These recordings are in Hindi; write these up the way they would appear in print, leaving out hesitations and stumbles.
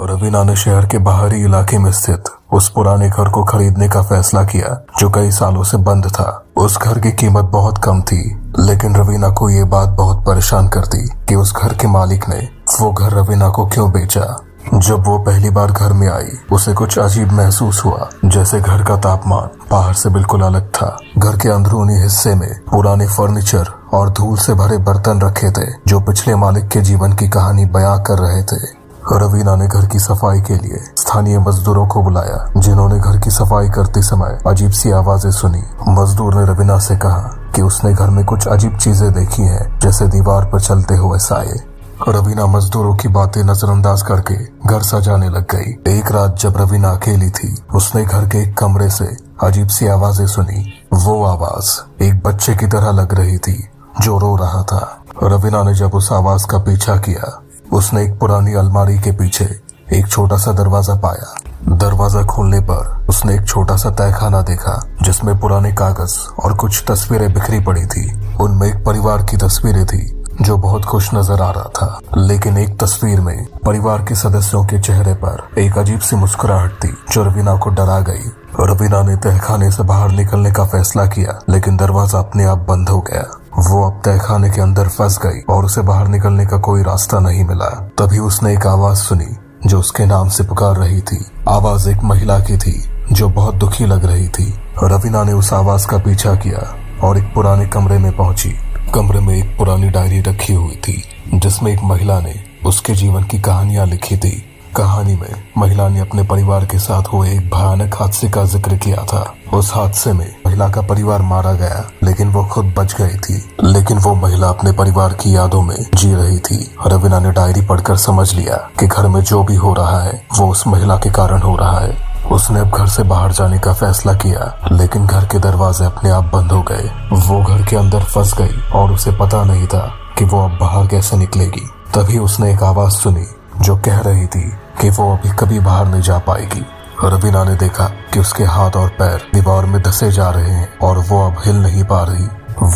रवीना ने शहर के बाहरी इलाके में स्थित उस पुराने घर को खरीदने का फैसला किया जो कई सालों से बंद था। उस घर की कीमत बहुत कम थी, लेकिन रवीना को ये बात बहुत परेशान करती कि उस घर के मालिक ने वो घर रवीना को क्यों बेचा। जब वो पहली बार घर में आई, उसे कुछ अजीब महसूस हुआ, जैसे घर का तापमान बाहर से बिल्कुल अलग था। घर के अंदरूनी हिस्से में पुराने फर्नीचर और धूल से भरे बर्तन रखे थे जो पिछले मालिक के जीवन की कहानी बयां कर रहे थे। रवीना ने घर की सफाई के लिए स्थानीय मजदूरों को बुलाया, जिन्होंने घर की सफाई करते समय अजीब सी आवाजें सुनी। मजदूर ने रवीना से कहा कि उसने घर में कुछ अजीब चीजें देखी हैं, जैसे दीवार पर चलते हुए साए। रवीना मजदूरों की बातें नजरअंदाज करके घर सजाने लग गई। एक रात जब रवीना अकेली थी, उसने घर के एक कमरे से अजीब सी आवाजें सुनी। वो आवाज एक बच्चे की तरह लग रही थी जो रो रहा था। रवीना ने जब उस आवाज का पीछा किया, उसने एक पुरानी अलमारी के पीछे एक छोटा सा दरवाजा पाया। दरवाजा खोलने पर उसने एक छोटा सा तहखाना देखा, जिसमें पुराने कागज और कुछ तस्वीरें बिखरी पड़ी थी। उनमें एक परिवार की तस्वीरें थी जो बहुत खुश नजर आ रहा था, लेकिन एक तस्वीर में परिवार के सदस्यों के चेहरे पर एक अजीब सी मुस्कुराहट थी जो रवीना को डरा गई। रवीना ने तहखाने से बाहर निकलने का फैसला किया, लेकिन दरवाजा अपने आप बंद हो गया। वो अब तहखाने के अंदर फंस गई और उसे बाहर निकलने का कोई रास्ता नहीं मिला। तभी उसने एक आवाज सुनी जो उसके नाम से पुकार रही थी। आवाज एक महिला की थी जो बहुत दुखी लग रही थी। रवीना ने उस आवाज का पीछा किया और एक पुराने कमरे में पहुंची। कमरे में एक पुरानी डायरी रखी हुई थी, जिसमें एक महिला ने उसके जीवन की कहानियां लिखी थी। कहानी में महिला ने अपने परिवार के साथ हुए एक भयानक हादसे का जिक्र किया था। उस हादसे में महिला का परिवार मारा गया, लेकिन वो खुद बच गई थी। लेकिन वो महिला अपने परिवार की यादों में जी रही थी। रवीना ने डायरी पढ़कर समझ लिया कि घर में जो भी हो रहा है वो उस महिला के कारण हो रहा है। उसने अब घर से बाहर जाने का फैसला किया, लेकिन घर के दरवाजे अपने आप बंद हो गए। वो घर के अंदर फंस गई और उसे पता नहीं था कि वो अब बाहर कैसे निकलेगी। तभी उसने एक आवाज सुनी जो कह रही थी कि वो अभी कभी बाहर नहीं जा पाएगी। रवीना ने देखा कि उसके हाथ और पैर दीवार में धंसे जा रहे हैं और वो अब हिल नहीं पा रही।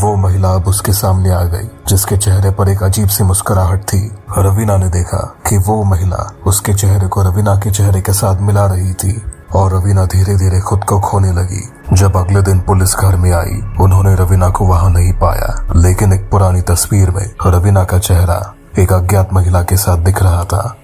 वो महिला अब उसके सामने आ गई, जिसके चेहरे पर एक अजीब सी मुस्कुराहट थी। रवीना ने देखा कि वो महिला उसके चेहरे को रवीना के चेहरे के साथ मिला रही थी और रवीना धीरे धीरे खुद को खोने लगी। जब अगले दिन पुलिस घर में आई, उन्होंने रवीना को वहां नहीं पाया, लेकिन एक पुरानी तस्वीर में रवीना का चेहरा एक अज्ञात महिला के साथ दिख रहा था।